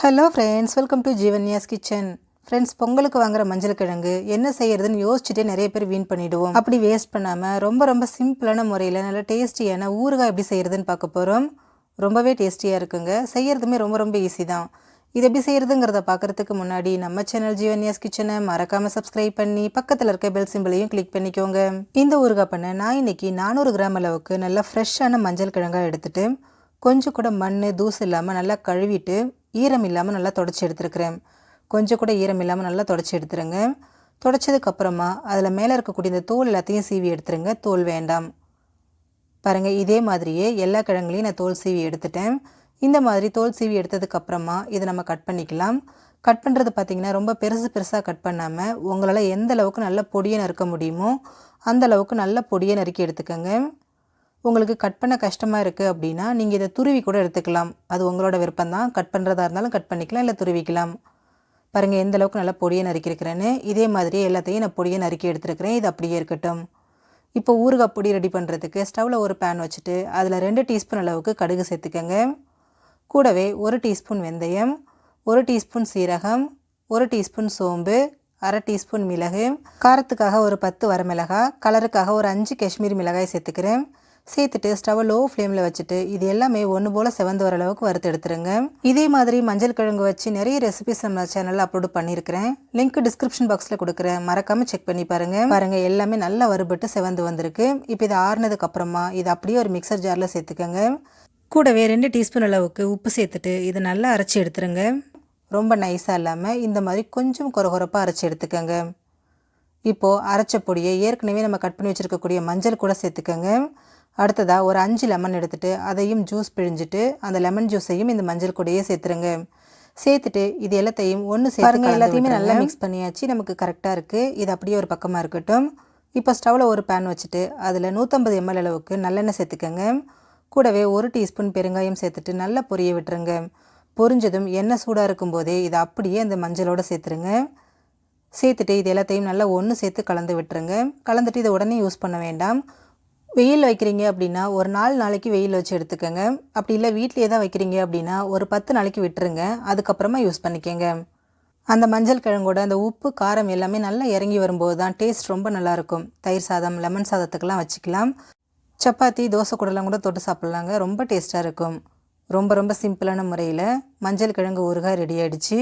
Hello friends, welcome to Jeevanya's kitchen. Friends, பொங்கலுக்கு வாங்குற மஞ்சள் கிழங்கு என்ன செய்யறதுன்னு யோசிச்சுட்டே நிறைய பேர் வீண் பண்ணிவிடுவோம். அப்படி வேஸ்ட் பண்ணாமல் ரொம்ப சிம்பிளான முறையில் நல்ல டேஸ்டியான ஊறுகாய் எப்படி செய்கிறதுன்னு பார்க்க போகிறோம். ரொம்பவே டேஸ்டியாக இருக்குங்க. செய்கிறதுமே ரொம்ப ஈஸி தான். இது எப்படி செய்கிறதுங்கிறத பார்க்குறதுக்கு முன்னாடி நம்ம சேனல் ஜீவன்யாஸ் கிச்சனை மறக்காமல் சப்ஸ்கிரைப் பண்ணி பக்கத்தில் இருக்க பெல் சிம்பிளையும் கிளிக் பண்ணிக்கோங்க. இந்த ஊறுகாய் பண்ண நான் இன்னைக்கு 400 கிராம் அளவுக்கு நல்லா ஃப்ரெஷ்ஷான மஞ்சள் கிழங்காக எடுத்துகிட்டு கொஞ்சம் கூட மண் தூசு இல்லாமல் நல்லா கழுவிட்டு ஈரம் இல்லாமல் நல்லா தொடச்சி எடுத்துருக்கிறேன். கொஞ்சம் கூட ஈரம் இல்லாமல் நல்லா தொடச்சி எடுத்துருங்க. தொடச்சதுக்கப்புறமா அதில் மேலே இருக்கக்கூடிய இந்த தோல் எல்லாத்தையும் சீவி எடுத்துருங்க. தோல் வேண்டாம். பாருங்கள், இதே மாதிரியே எல்லா கிழங்குலையும் நான் தோல் சீவி எடுத்துட்டேன். இந்த மாதிரி தோல் சீவி எடுத்ததுக்கப்புறமா இதை நம்ம கட் பண்ணிக்கலாம். கட் பண்ணுறது பார்த்திங்கன்னா ரொம்ப பெருசாக கட் பண்ணாமல் உங்களால் எந்த அளவுக்கு நல்ல பொடியை நறுக்க முடியுமோ அந்த அளவுக்கு நல்ல பொடியை நறுக்கி எடுத்துக்கோங்க. உங்களுக்கு கட் பண்ண கஷ்டமாக இருக்குது அப்படின்னா நீங்கள் இதை துருவி கூட எடுத்துக்கலாம். அது உங்களோட விருப்பம் தான். கட் பண்ணுறதா இருந்தாலும் கட் பண்ணிக்கலாம், இல்லை துருவிக்கலாம். பாருங்கள் எந்த அளவுக்கு நல்லா பொடியை நறுக்கியிருக்கிறேன்னு. இதே மாதிரி எல்லாத்தையும் நான் பொடியை நறுக்கி எடுத்துருக்கிறேன். இது அப்படியே இருக்கட்டும். இப்போ ஊறுகாய் பொடி ரெடி பண்ணுறதுக்கு ஸ்டவ்வில் ஒரு பேன் வச்சுட்டு அதில் 2 டீஸ்பூன் அளவுக்கு கடுகு சேர்த்துக்கங்க. கூடவே 1 டீஸ்பூன் வெந்தயம், 1 டீஸ்பூன் சீரகம், 1 டீஸ்பூன் சோம்பு, 1/2 டீஸ்பூன் மிளகு, காரத்துக்காக ஒரு 10 வரமிளகாய், கலருக்காக ஒரு 5 காஷ்மீரி மிளகாய் சேர்த்துக்கிறேன். சேர்த்துட்டு ஸ்டவ் லோ ஃப்ளேமில் வச்சுட்டு இது எல்லாமே ஒன்று போல் செவந்து வர அளவுக்கு வறுத்து எடுத்துருங்க. இதே மாதிரி மஞ்சள் கிழங்கு வச்சு நிறைய ரெசிபிஸ் நம்ம சேனலில் அப்லோட் பண்ணியிருக்கிறேன். லிங்க் டிஸ்கிரிப்ஷன் பாக்ஸில் கொடுக்குறேன், மறக்காமல் செக் பண்ணி பாருங்கள் எல்லாமே நல்லா வறுபட்டு செவந்து வந்திருக்கு. இப்போ இதை ஆறுனதுக்கப்புறமா இதை அப்படியே ஒரு மிக்சர் ஜாரில் சேர்த்துக்கோங்க. கூடவே 2 டீஸ்பூன் அளவுக்கு உப்பு சேர்த்துட்டு இதை நல்லா அரைச்சி எடுத்துருங்க. ரொம்ப நைஸாக இல்லாமல் இந்த மாதிரி கொஞ்சம் கொரகொரப்பாக அரைச்சி எடுத்துக்கோங்க. இப்போது அரைச்ச பொடியை ஏற்கனவே நம்ம கட் பண்ணி வச்சுருக்கக்கூடிய மஞ்சள் கூட சேர்த்துக்கோங்க. அடுத்ததாக ஒரு 5 லெமன் எடுத்துகிட்டு அதையும் ஜூஸ் பிழிஞ்சிட்டு அந்த லெமன் ஜூஸையும் இந்த மஞ்சள் கூடையே சேர்த்துருங்க. சேர்த்துட்டு இது எல்லாத்தையும் ஒன்று சேர்த்துங்க. எல்லாத்தையுமே நல்லா மிக்ஸ் பண்ணியாச்சு. நமக்கு கரெக்டாக இருக்குது. இது அப்படியே ஒரு பக்கமாக இருக்கட்டும். இப்போ ஸ்டவ்வில் ஒரு பேன் வச்சுட்டு அதில் 150 ml அளவுக்கு நல்லெண்ணெய் சேர்த்துக்கோங்க. கூடவே 1 டீஸ்பூன் பெருங்காயம் சேர்த்துட்டு நல்லா பொரிய விட்டுருங்க. பொரிஞ்சதும் எண்ணெய் சூடாக இருக்கும்போதே இதை அப்படியே அந்த மஞ்சளோடு சேர்த்துருங்க. சேர்த்துட்டு இது எல்லாத்தையும் நல்லா ஒன்று சேர்த்து கலந்து விட்டுருங்க. கலந்துட்டு இதை உடனே யூஸ் பண்ண வேண்டாம். வெயில் வைக்கிறீங்க அப்படின்னா ஒரு 4 நாளைக்கு வெயில் வச்சு எடுத்துக்கோங்க. அப்படி இல்லை வீட்டிலேயே தான் வைக்கிறீங்க அப்படின்னா ஒரு 10 நாளைக்கு விட்டுருங்க. அதுக்கப்புறமா யூஸ் பண்ணிக்கோங்க. அந்த மஞ்சள் கிழங்கோட அந்த உப்பு காரம் எல்லாமே நல்லா இறங்கி வரும்போது தான் டேஸ்ட் ரொம்ப நல்லாயிருக்கும். தயிர் சாதம், லெமன் சாதத்துக்கெல்லாம் வச்சுக்கலாம். சப்பாத்தி, தோசை கூடலாம் கூட தொட்டு சாப்பிட்லாங்க. ரொம்ப டேஸ்ட்டாக இருக்கும். ரொம்ப சிம்பிளான முறையில் மஞ்சள் கிழங்கு ஊறுகாய் ரெடி ஆகிடுச்சு.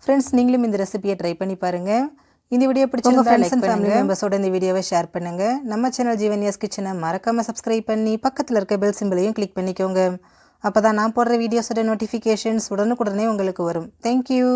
ஃப்ரெண்ட்ஸ், நீங்களும் இந்த ரெசிபியை ட்ரை பண்ணி பாருங்கள். இந்த வீடியோ பிடிச்சிருந்தா ஃப்ரெண்ட்ஸ் அண்ட் ஃபேமிலி மெம்பர்ஸோட இந்த வீடியோவை ஷேர் பண்ணுங்கள். நம்ம சேனல் ஜீவன்யாஸ் கிச்சனை மறக்காமல் சப்ஸ்கிரைப் பண்ணி பக்கத்தில் இருக்க பெல் சிம்பிளையும் கிளிக் பண்ணிக்கோங்க. அப்போ தான் நான் போடுற வீடியோஸோட நோட்டிஃபிகேஷன்ஸ் உடனுக்குடனே உங்களுக்கு வரும். தேங்க்யூ.